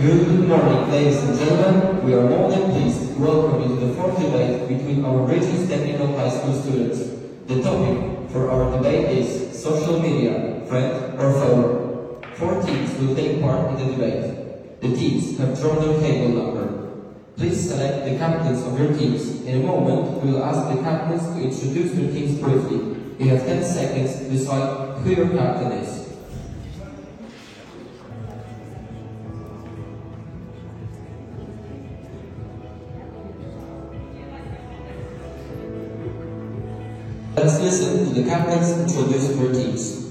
Good morning, ladies and gentlemen. We are more than pleased to welcome you to the fourth debate between our Regions Technical High School students. The topic for our debate is social media, friend or foe. 4 teams will take part in the debate. The teams have drawn their table number. Please select the captains of your teams. In a moment, we will ask the captains to introduce their teams briefly. You have 10 seconds to decide who your captain is. Let's listen to the captains introduce their teams.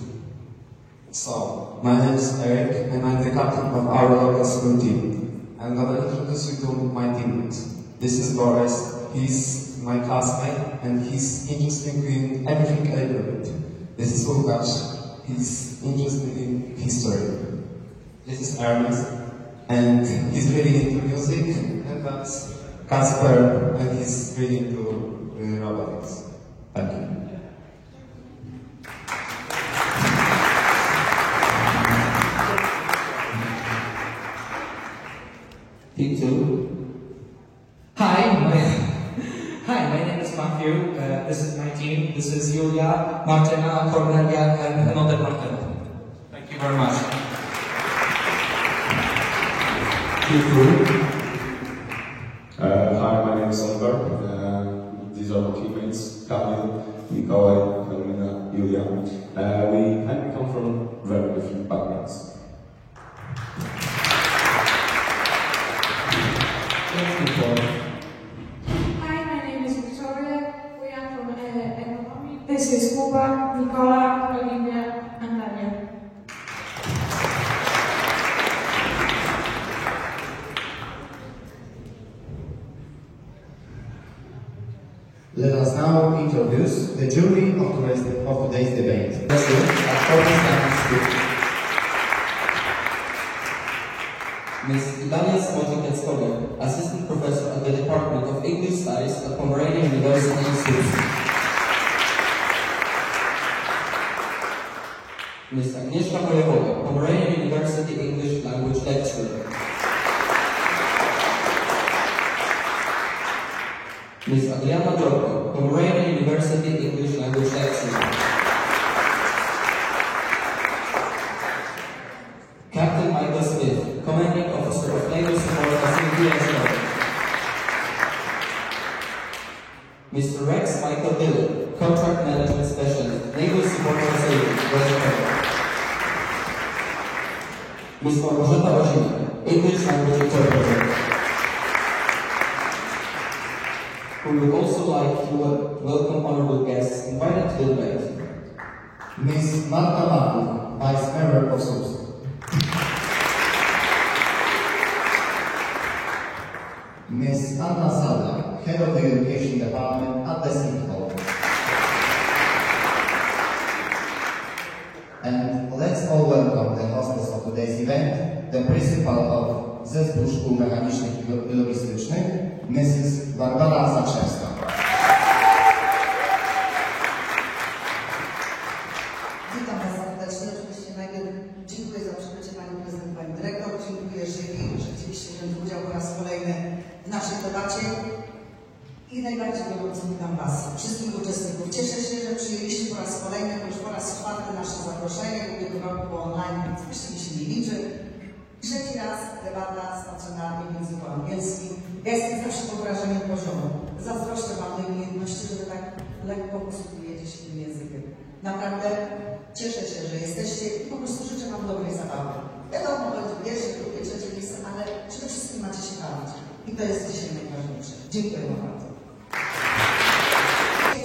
So, my name is Eric and I'm the captain of our local school team. I'm gonna introduce you to my teammates. This is Boris, he's my classmate and he's interested in everything I do. This is Łukasz, he's interested in history. This is Ernest and he's really into music, and that's Kasper and he's really into robotics. Thank you. Team 2. Hi, my name is Matthew. This is my team. This is Julia, Martina, Cornelia, and another Martina. Thank you very much. Team 3. Hi, my name is Oliver. These are my teammates, Kamil, Mikołaj, Karolina, Julia. We come from very different backgrounds. Hi, my name is Victoria. We are from economy. This is Kuba, Nicola, Olivia, and Daniel. Let us now introduce the jury of today's debate. Ms. Dalia Smoczek-Jackowiak, Assistant Professor at the Department of English Studies at Pomeranian University in Suits. Ms. Agnieszka Wojewoda, Pomeranian University English Language Lecturer. Ms. Adriana Dorko, Pomeranian University English Language Lecturer. Captain Michael Smith, Commanding Officer of Naval Support Facility and Mr. Rex Michael Dillon, Contract Management Specialist, Naval Support Facility, Reservoir. Ms. Małgorzata Ozina, English Language Interpreter. We would also like to welcome honorable guests invited to the debate. Ms. Marta Maków, Vice Mayor of Suits. Ms. Anna Salda, Head of the Education Department at the City Hall. And let's all welcome the hostess of today's event, the Principal of Zespół Szkół Mechanicznych i Logistycznych, Mrs. Barbara Zaczewska. Witam Was serdecznie. Oczywiście najpierw dziękuję za przybycie Pani Prezydent, Pani Dyrektor. Dziękuję jury, że chcieliście wziąć udział po raz kolejny w naszej debacie. I najbardziej gorąco witam Was, wszystkich uczestników. Cieszę się, że przyjęliście po raz kolejny, już po raz 4 nasze zaproszenie. Ubiegłego roku było online, więc myślę, że się nie liczy. 3. raz debata stacjonarna w języku angielskim. Ja jestem zawsze pod wrażeniem poziomu. Zazdroszczę Wam tej umiejętności, że Wy tak lekko posługujecie się tym językiem. Naprawdę cieszę się, że jesteście i po prostu życzę Wam dobrej zabawy. Wiadomo, będzie pierwsze, drugie, trzecie miejsce, ale przede wszystkim macie się bawić. I to jest dzisiaj najważniejsze. Dziękuję Wam bardzo.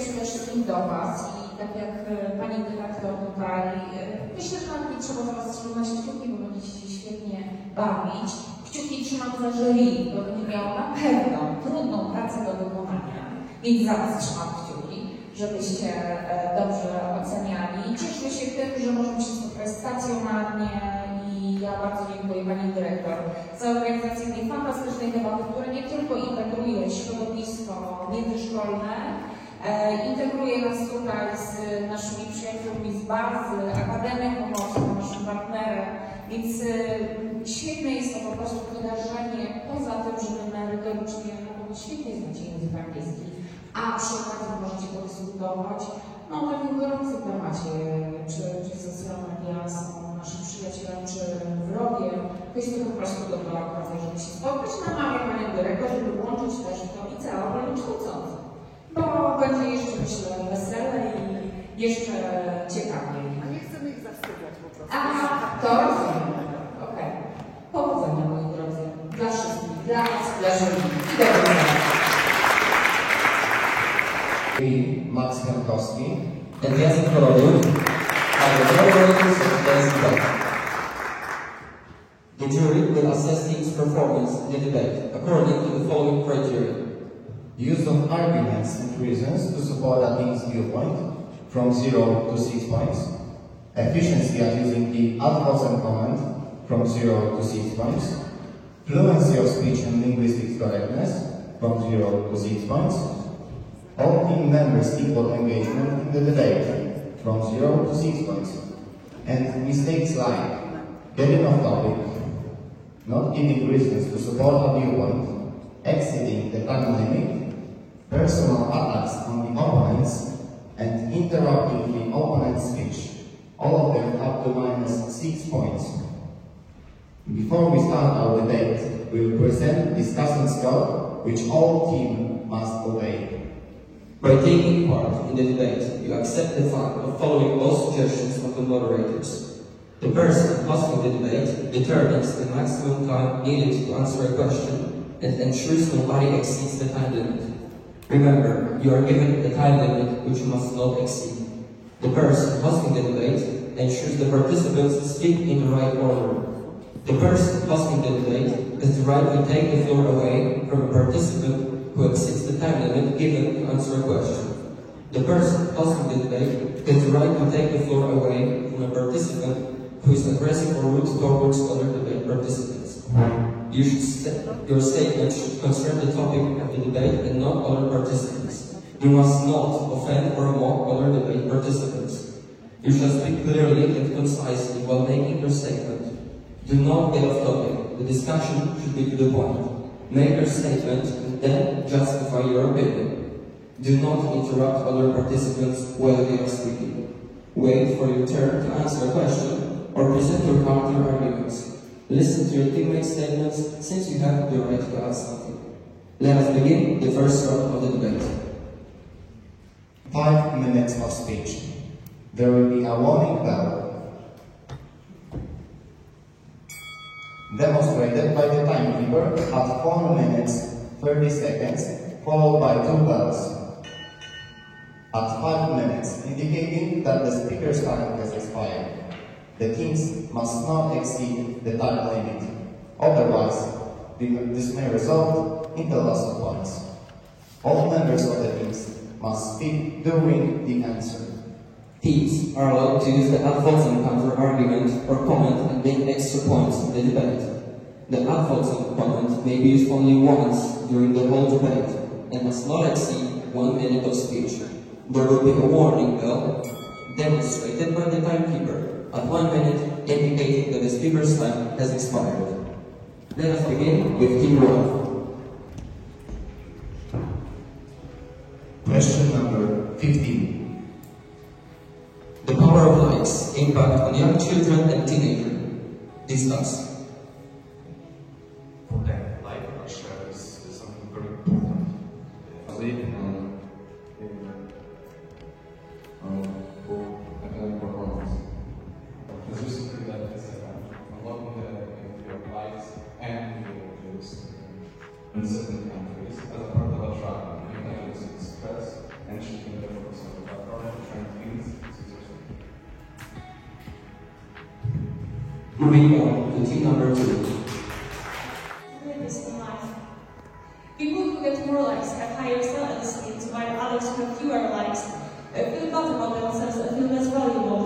Przede wszystkim do Was i tak jak Pani Dyrektor tutaj, myślę, że nawet nie trzeba za Was trzymać kciuki, bo będziecie się świetnie bawić. Kciuki trzymam za jury, bo będzie miało na pewno trudną pracę do wykonania. Więc za Was trzymam kciuki, żebyście dobrze oceniali. Cieszmy się tym, że możemy się spotkać stacjonarnie i ja bardzo dziękuję Pani Dyrektor za organizację tej fantastycznej debaty, która nie tylko integruje środowisko międzyszkolne, integruje nas tutaj z naszymi przyjaciółmi z bazy, Akademią Pomorską, naszym partnerem, więc Świetne jest to po prostu wydarzenie, poza tym, że numery uczniowie mogą świetnie znać język angielski, a przy okazji możecie podyskutować o takim gorącym temacie, czy social media są naszym przyjacielem, czy wrogiem. To jest to po prostu dobra okazja, żeby się spotkać. Namawiam panią dyrektor, żeby włączyć też to i całą rolę kształcącą, bo będzie jeszcze, myślę, wesele i jeszcze ciekawiej. A nie chcemy ich zawstydzać po prostu. A, to rozumiem. Okej. Powodzenia, moi drodzy. Dla wszystkich. Dla nas, dla jury. I do widzenia. Max Jankowski. And Jacek Korowicz are the moderators of today's debate. The jury will assess team's performance in the debate according to the following criteria. Use of arguments and reasons to support a team's viewpoint from 0 to 6 points. Efficiency at using the ad vocem comment from 0 to 6 points. Fluency of speech and linguistic correctness from 0 to 6 points. All team members' equal engagement in the debate from 0 to 6 points. And mistakes like getting off topic, not giving reasons to support a viewpoint, exceeding the time limit, personal attacks on the opponents, and interrupting the opponent's speech. All of them up to -6 points. Before we start our debate, we will present discussion score which all team must obey. By taking part in the debate, you accept the fact of following all suggestions of the moderators. The person hosting the debate determines the maximum time needed to answer a question and ensures nobody exceeds the time limit. Remember, you are given a time limit which you must not exceed. The person hosting the debate ensures the participants speak in the right order. The person hosting the debate has the right to take the floor away from a participant who exceeds the time limit given to answer a question. The person hosting the debate has the right to take the floor away from a participant who is aggressive or rude towards other debate participants. Your statement should concern the topic of the debate and not other participants. You must not offend or mock other debate participants. You shall speak clearly and concisely while making your statement. Do not get off topic. The discussion should be to the point. Make your statement and then justify your opinion. Do not interrupt other participants while they are speaking. Wait for your turn to answer a question or present your counter arguments. Listen to your teammates' statements since you have the right to ask something. Let us begin the first round of the debate. 5 minutes of speech. There will be a warning bell demonstrated by the timekeeper at 4 minutes 30 seconds, followed by 2 bells at 5 minutes, indicating that the speaker's time has expired. The teams must not exceed the time limit. Otherwise, this may result in the loss of points. All members of the teams must speak during the answer. Teams are allowed to use the ad vocem counter argument or comment and gain extra points in the debate. The ad vocem comment may be used only once during the whole debate and must not exceed 1 minute of speech. There will be a warning bell demonstrated by the timekeeper at 1 minute, indicating that the speaker's time has expired. Let us begin with Team 1. Question number 15. The power of lights impact on young children and teenagers. Discuss. For them, light pressure is something very important. Sleep for academic performance. It's just something that is unlocking the lights and in certain countries as a part of a track. You can use stress and shifting the focus on the background, trying things. Moving on to team number 2. Purpose in life. People who get more likes have higher self-esteem, while others who have fewer likes feel better about themselves and feel less valuable.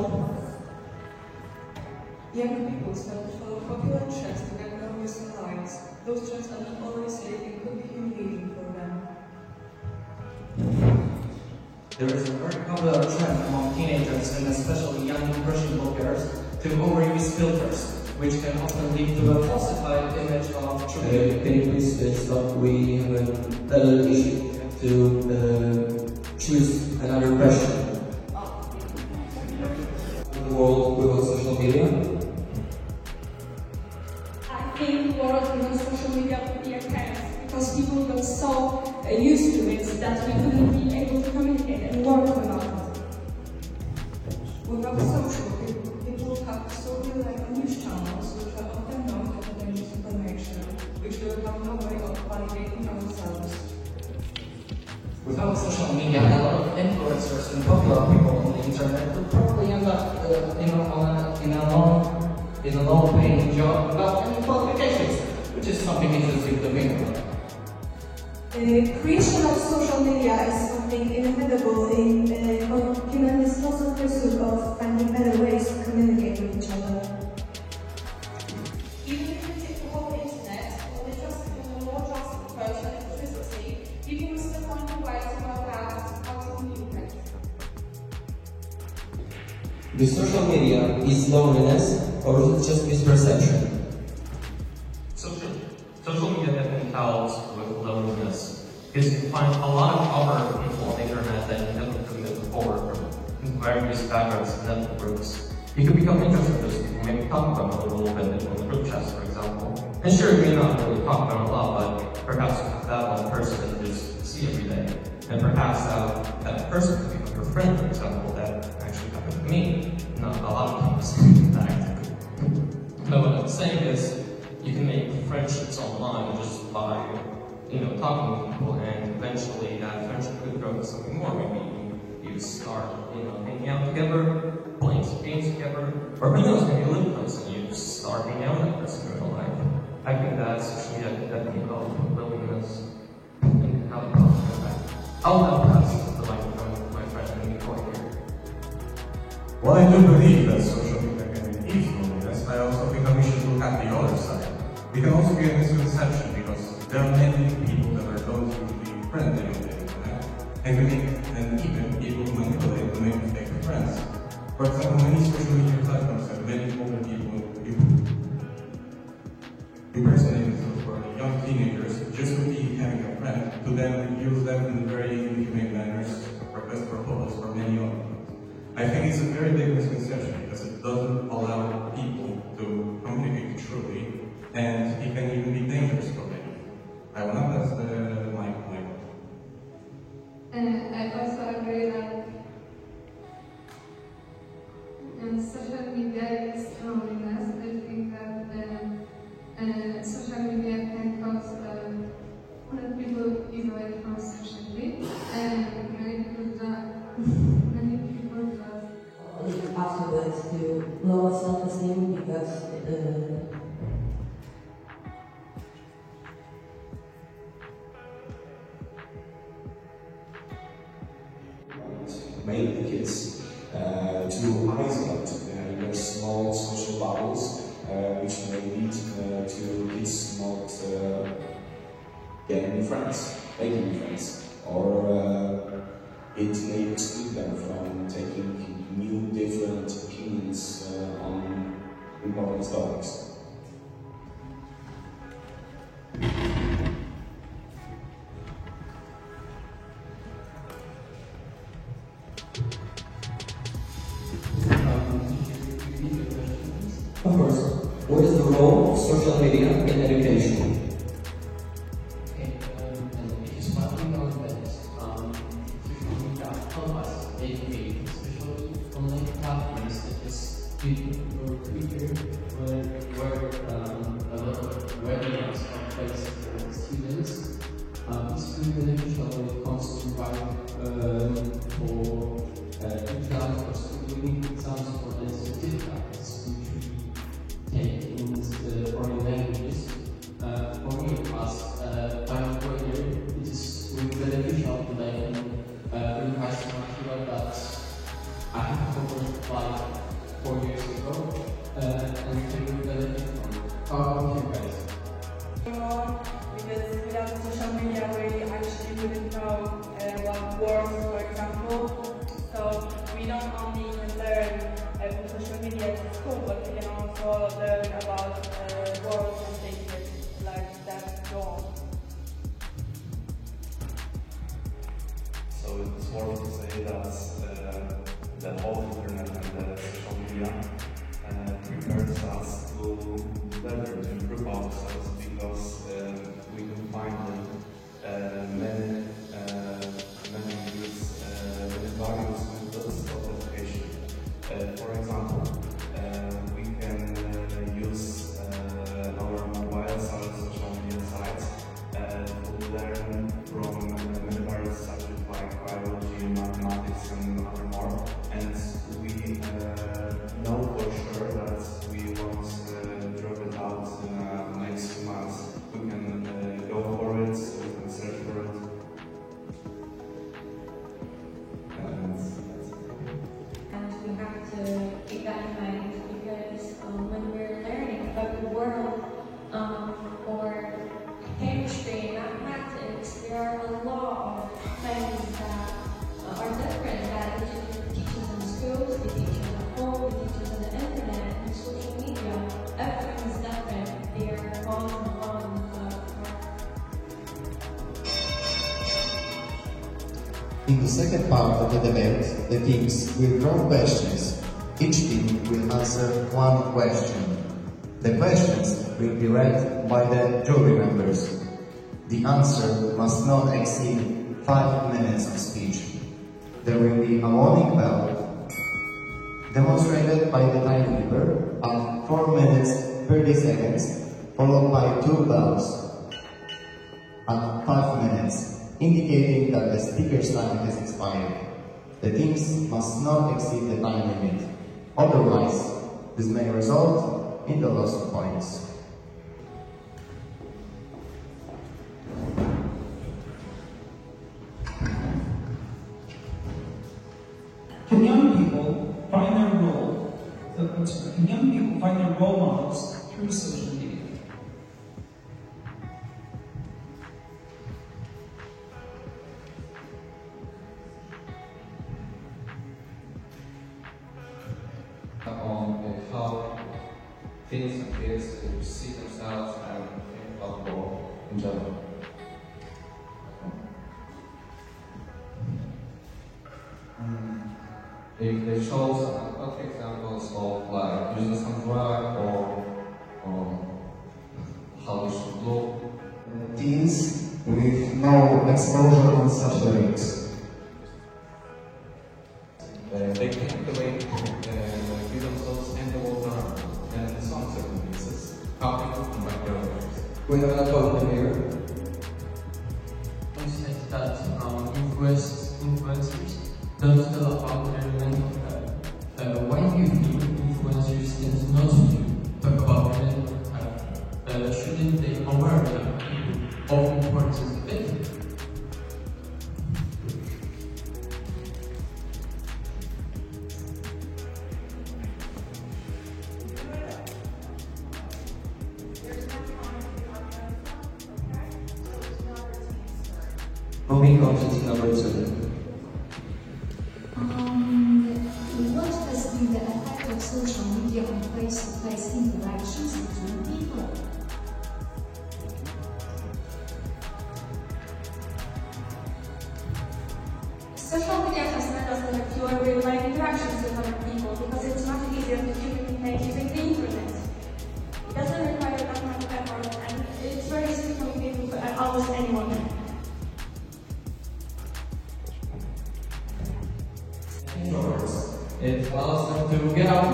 Young people start to follow popular trends to get numbers and likes. Those trends are not always safe and could be humiliating for them. There is a very popular trend among teenagers and especially young impressionable girls to overuse filters, which can often lead to a falsified image of true. Can you please stop? We have a little issue to choose another question. The world without social media? I think the world without social media would be a chaos because people got so used to it that we couldn't be able to communicate and work without it. Without social, people have solely like news channels which are often known for their misinformation, which will have no way of validating ourselves. Without social media, a lot of influencers and popular people on the internet would probably end up in a low-paying job without any qualifications, which is something interesting to think about. Creation of social media is something inevitable in humanity's constant pursuit of finding better ways to communicate with each other. Even if we take the whole internet, or we just in a more drastic approach than electricity, people will still find a way to work out how to communicate. The social media is loneliness or is it just misperception? Social media definitely helps with loneliness because you find a lot of other people on the internet that you never could meet before from various backgrounds and ethnic groups. You can become interested in those people, maybe talk about them a little bit in the group chats, for example. And sure, you may not really talk about it a lot, but perhaps that one person that you just see every day. And perhaps that person could become your friend, for example. That actually happened to me. Not a lot of times, in fact. But what I'm saying is, you can make friendships online just by, talking with people, and eventually that friendship could grow to something more. Maybe you start, hanging out together, playing some games together, or who knows, maybe you live close and you just start hanging out with that person in real life. I think that social media could definitely help with loneliness and have a positive effect. I'll now pass the microphone to my friend Nicole here. Well, I do believe that social media can ease loneliness. I also think that we should look at the other side. We can also get a misconception because there are many people that are those who be friendly on the internet, and even people who manipulate and make fake friends. For example, many social media platforms have many older people impersonating for young teenagers just to be having a friend, to then use them in very inhumane manners, request proposals for many other things. I think it's a very big misconception because it doesn't allow people to communicate truly, and it can even be dangerous for many. I will not pass the mic. I also agree that social media is loneliness. I think that social media can cause that people isolate from society, and many people just afterwards to lower self-esteem because made the kids to isolate in their small social bubbles, which may lead to kids not getting new friends, making new friends, or it may exclude them from taking new, different opinions on important topics. Of course, what is the role of social media in education? Okay, it is partly on that social media help us educate, especially online platforms such as YouTube or Twitter, where a lot of webinars are placed for students. It's really beneficial when it comes to writing for exams or student exams for the certificates, which we take in foreign languages. For me, as time grader, it is really beneficial to revise material that I have covered like 4 years ago, and take really benefit from it. How about you guys? Because without social media, we actually wouldn't know what works, for example. So we not only can learn from social media at school, but we can also learn about worth to say that the whole internet and the social media prepares us to better to improve ourselves because we can find many use many values methods of education. For example, we can use our mobiles, our social media sites to learn from many various subjects like biology, mathematics, and other more. And we know for sure that we won't drop it out in the next few months. We can go for it, we can search for it. And we have to keep that in mind because when we're learning about the world or chemistry, mathematics, there are a lot of things that are different that they teach us in schools, they teach us at home, they teach us on the internet and social media. Everything is different. They are on. In the second part of the debate, the teams will draw questions. Each team will answer one question. The questions will be read by the jury members. The answer must not exceed 5 minutes of speech. There will be a warning bell demonstrated by the timekeeper at 4 minutes 30 seconds, followed by 2 bells at 5 minutes, indicating that the speaker's time has expired. The teams must not exceed the time limit. Otherwise, this may result in the loss of points. Can young people find their role models through social media? On how teens and kids to see themselves and think about the world in general. They show some concrete examples of like using some drug or how they should look. Teens with no exposure on such lyrics. They can activate give themselves and the water and some circumstances. Copying from background. We have another problem here. You said that influencers don't tell about their mental health. Why do you think influencers tend not to talk about their mental health? Shouldn't they aware young people of the importance of it? Moving on to team number 2. What has been the effect of social media on face-to-face interactions between people? Social media has made us have fewer real-life interactions with other people because it's much easier to communicate using the internet. It doesn't require that much effort and it's very easy to communicate with almost anyone. It allows them to get out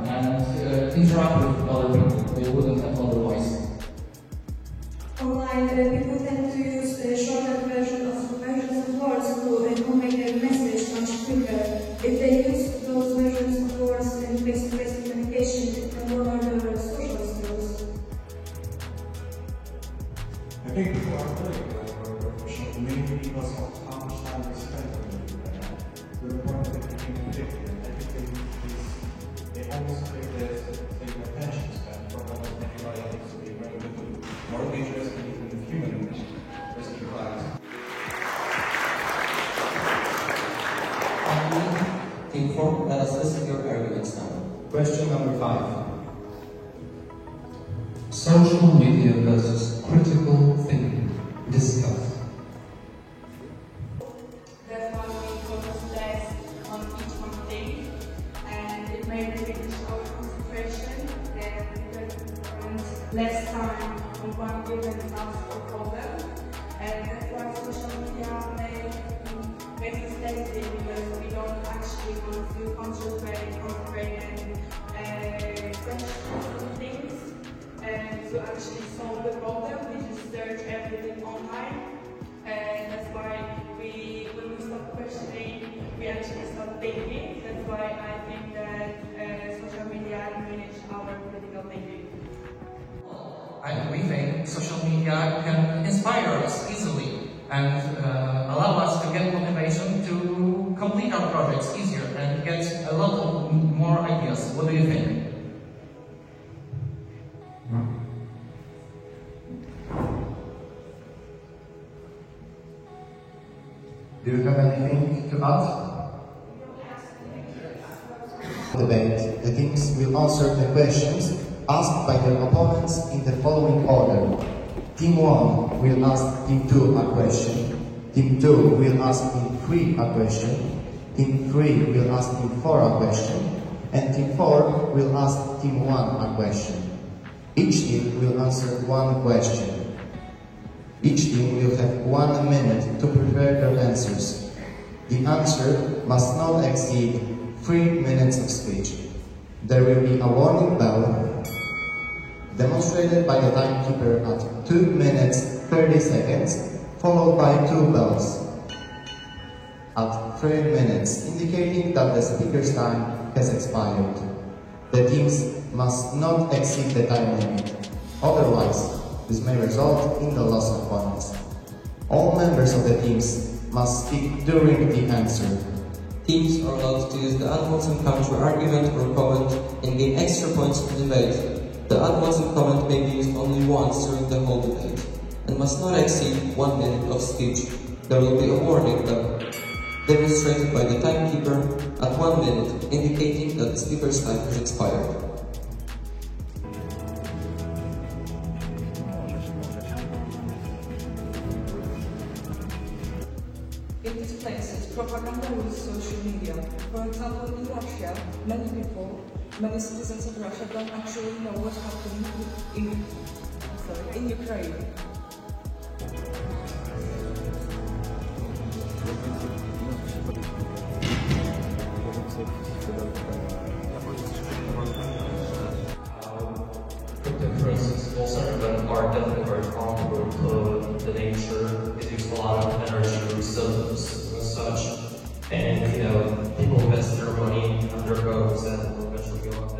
and interact with other people they wouldn't have otherwise. Online, people tend to use shorter versions of words to convey their message much quicker. If they use those versions of words in face-to-face communication, it can lower their social skills. I think people are really good for social media because of how much time they spend on it. To the point that they can predict it. They almost take their attention span from almost anybody else. So they bring the more dangerous and even human risk lives. Team 4, let us listen to your arguments now. Question number 5. Social media versus critical thinking. Discuss. That's why we search everything online, and that's why when we stop questioning, we actually stop thinking. That's why I think that social media manage our critical thinking. We think social media can inspire us easily and allow us to get motivation to complete our projects easier and get a lot of more ideas. What do you think? Do you have anything to add? Debate. The teams will answer the questions asked by their opponents in the following order. Team 1 will ask Team 2 a question. Team 2 will ask Team 3 a question. Team 3 will ask Team 4 a question. And Team 4 will ask Team 1 a question. Each team will answer one question. Each team will have 1 minute to prepare their answers. The answer must not exceed 3 minutes of speech. There will be a warning bell demonstrated by the timekeeper at 2 minutes 30 seconds, followed by 2 bells at 3 minutes, indicating that the speaker's time has expired. The teams must not exceed the time limit. Otherwise, this may result in the loss of points. All members of the teams must speak during the answer. Teams are allowed to use the ad vocem counter-argument or comment and gain extra points in the debate. The ad vocem comment may be used only once during the whole debate and must not exceed 1 minute of speech. There will be a warning bell demonstrated by the timekeeper at 1 minute, indicating that the speaker's time has expired. In these places, propaganda uses social media. For example, in Russia, many citizens of Russia don't actually know what's happening in Ukraine. Cryptocurrencies will certainly are definitely very harmful to the nature. It uses a lot of energy resources and such. And people invest their money on their goals and will eventually go up.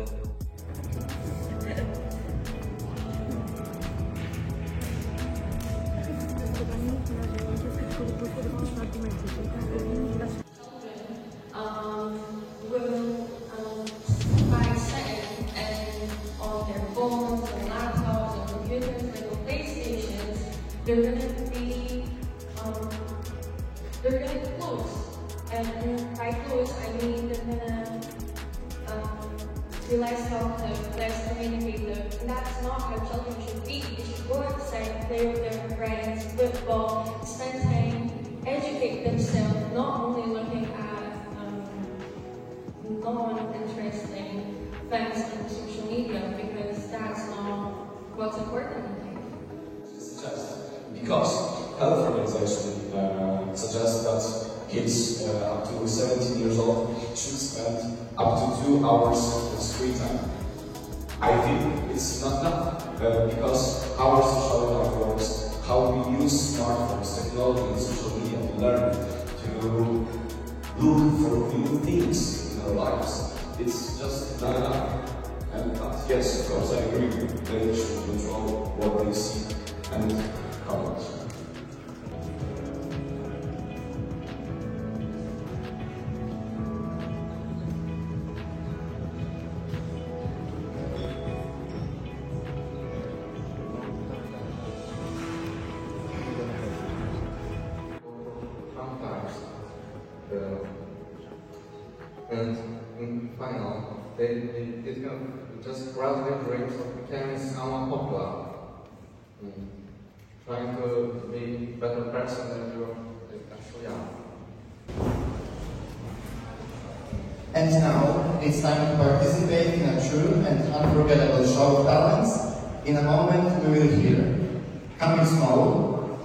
Will buy second and on their phones and laptops and computers and PlayStations, they're gonna close. And by close, I mean they're gonna be less talkative, less communicative. And that's not how children should be. They should go outside, play with their friends, football, spend time, educate themselves, not only looking at non-interesting things on social media, because that's not what's important in life. Because health organization suggests that kids up to 17 years old should spend up to 2 hours of screen time. I think it's not enough because our social life works, how we use smartphones, technology, and social media to learn, to look for new things in our lives. It's just not enough. And yes, of course, I agree. They should control what they see and comment. And in final, it can just grab their dreams of becoming someone popular. Trying to be a better person than you actually are. And now, it's time to participate in a true and unforgettable show of talents. In a moment, we will hear Kamil Small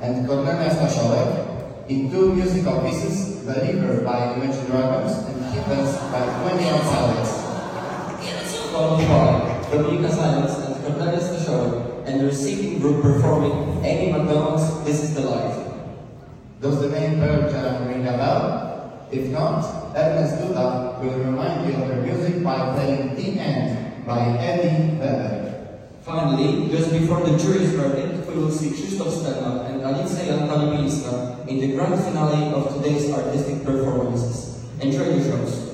and Kornelia Staszołek in 2 musical pieces delivered by Imagine Dragons and given by 21 Silence. Followed by Dominika Silence and Kornelia Staszołek and their singing group performing Any McDonald this is the life. Does the name Pearl Jam ring a bell? If not, Ernest Duda will remind you of their music by playing The End by Eddie Vedder. Finally, just before the jury's verdict, we will see Krzysztof Stena and Alicja Janka-Lipińska in the grand finale of today's artistic performances. Enjoy the shows.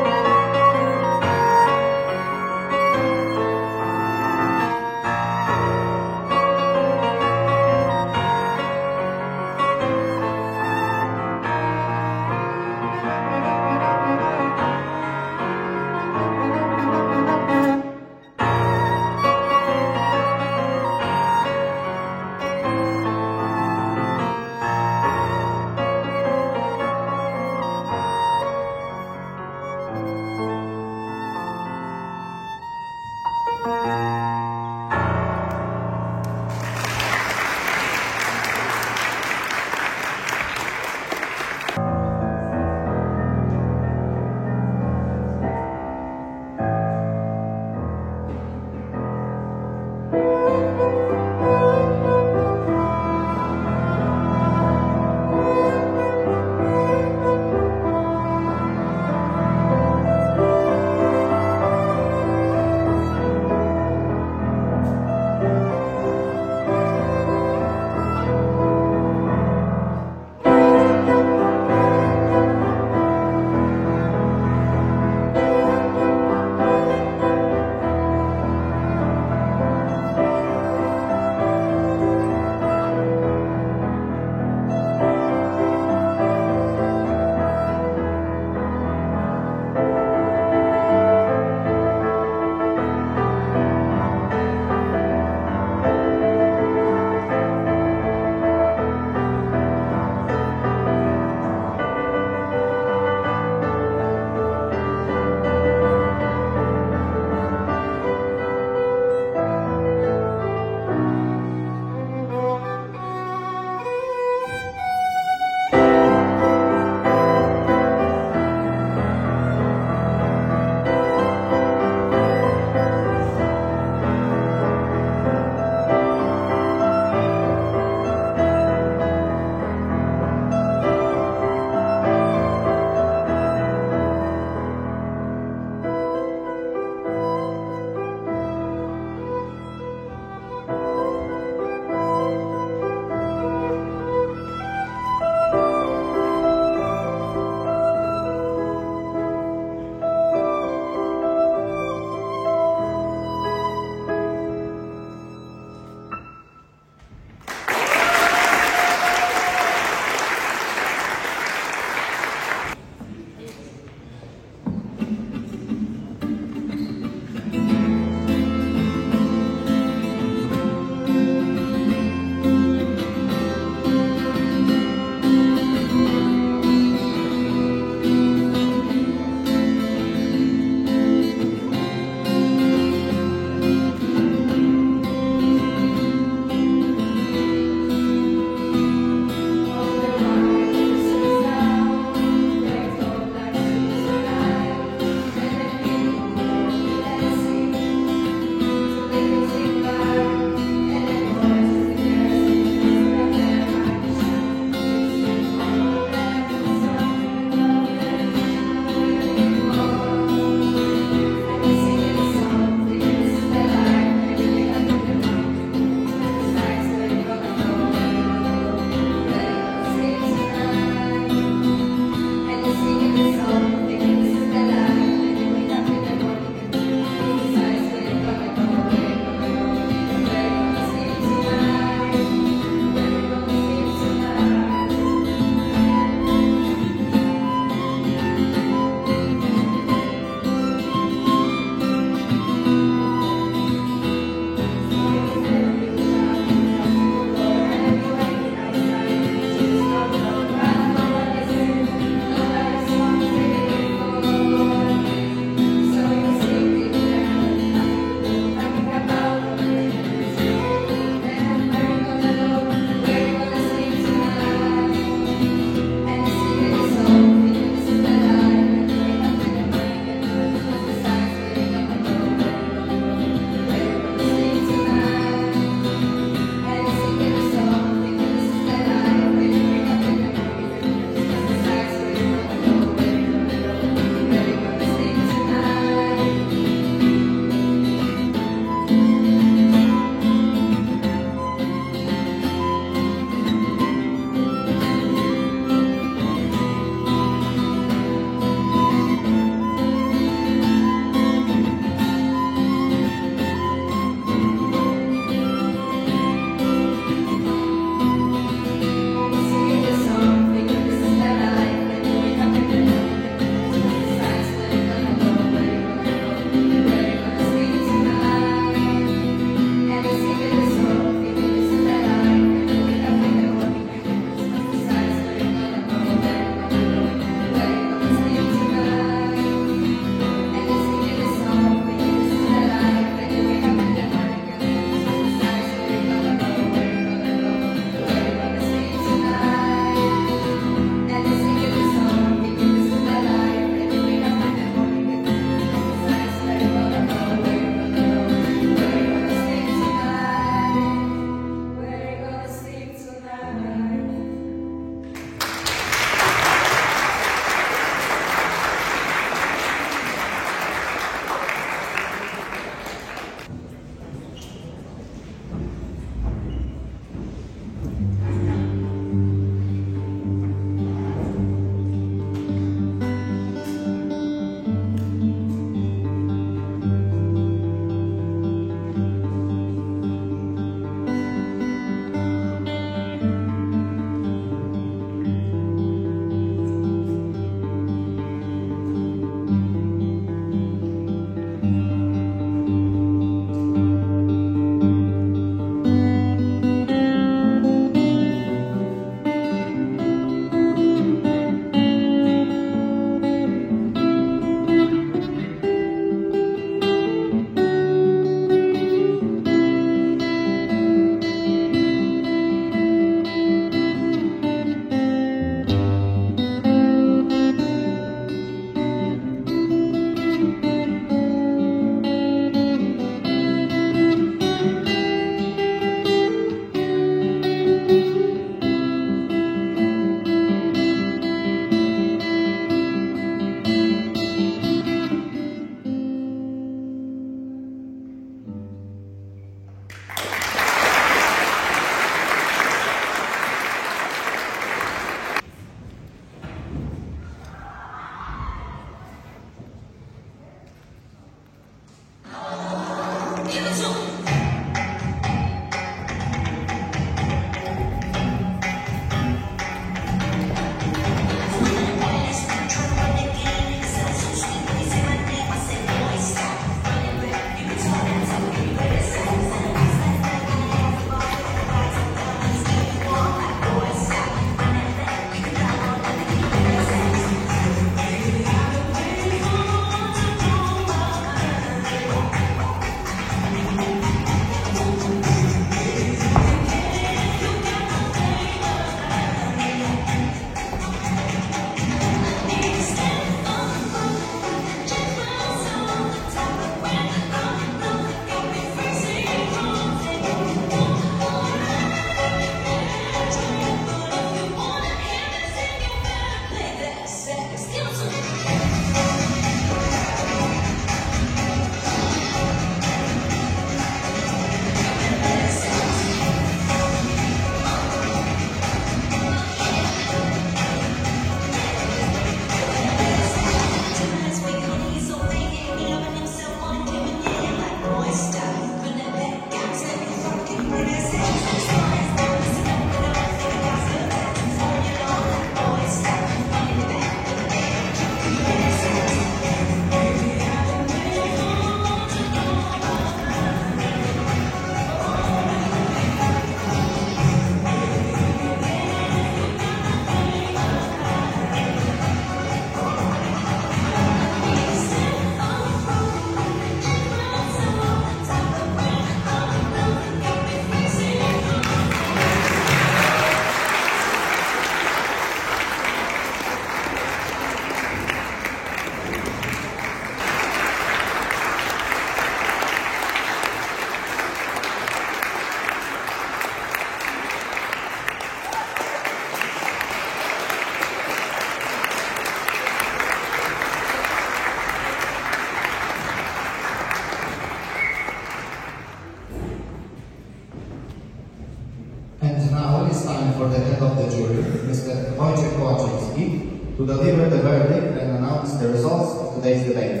Wojciech Kołaczyński to deliver the verdict and announce the results of today's debate.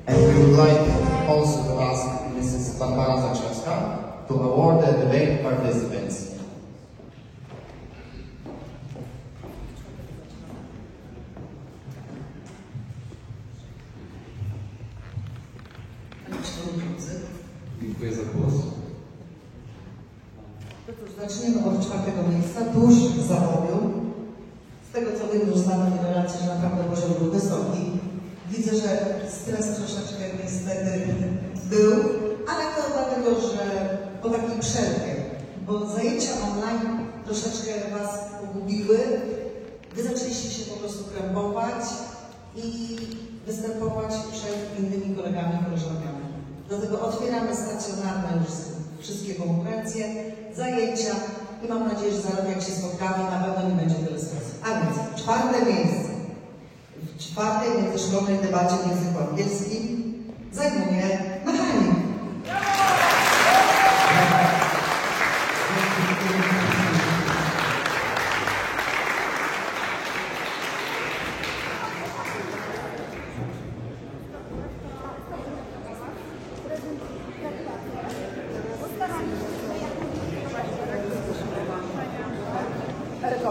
And we would like also to ask Mrs. Barbara Zaczewska to award the debate participants. Dziękuję za głos. To cóż, zaczniemy od 4. miejsca, tuż za podium. Z tego co wiem, już znamy relacje, że naprawdę poziom był wysoki. Widzę, że stres troszeczkę niestety był, ale to dlatego, że po takiej przerwie, bo zajęcia online troszeczkę Was pogubiły. Wy zaczęliście się po prostu krępować i występować przed innymi kolegami i koleżankami. Dlatego otwieramy stacjonarne już wszystkie konkurencje, zajęcia i mam nadzieję, że zaraz jak się spotkamy, na pewno nie będzie tyle stresu. A więc 4. miejsce w 4. międzyszkolnej debacie w języku angielskim zajmuje mechanik.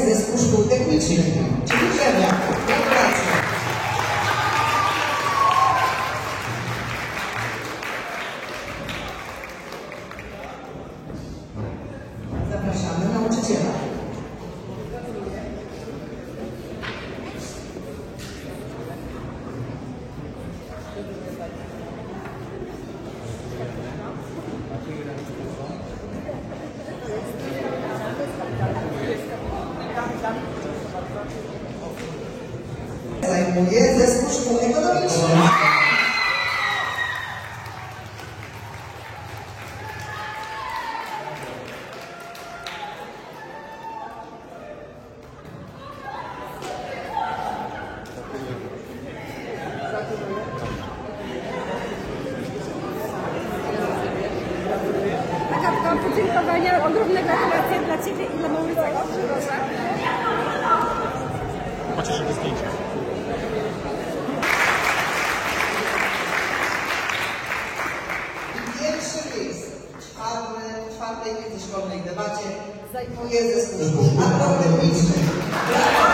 Zespół szkół technicznych, czyli Żenia. Gratulacje. Zapraszamy nauczyciela. Zajmuje zespół szkół ekonomicznych. Agatka, podziękowania, ogromne gratulacje dla Ciebie i dla Maurycego. Proszę. Chociaż jakieś zdjęcie. Pierwsze miejsce w 4. międzyszkolnej debacie zajmuje zespół szkół agrotechnicznych. Brawo!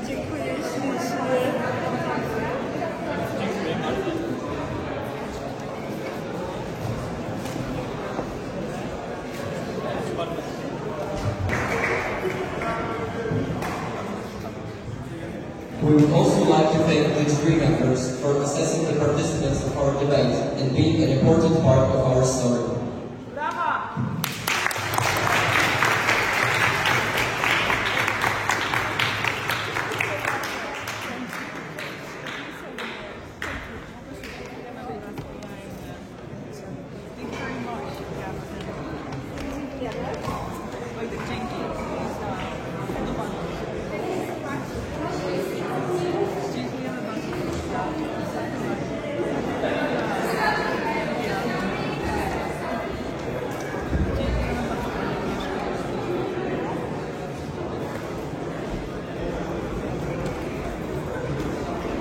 Dziękuję ślicznie. We would also like to thank the jury members for assessing the participants of our debate and being an important part of our story.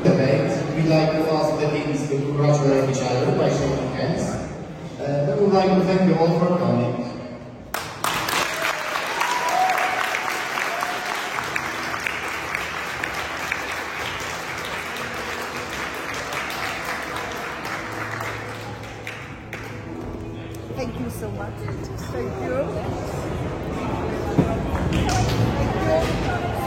Debate, we'd like to ask the teams to congratulate each other by shaking hands. We would like to thank you all for coming. Thank you so much. Thank you. Thank you.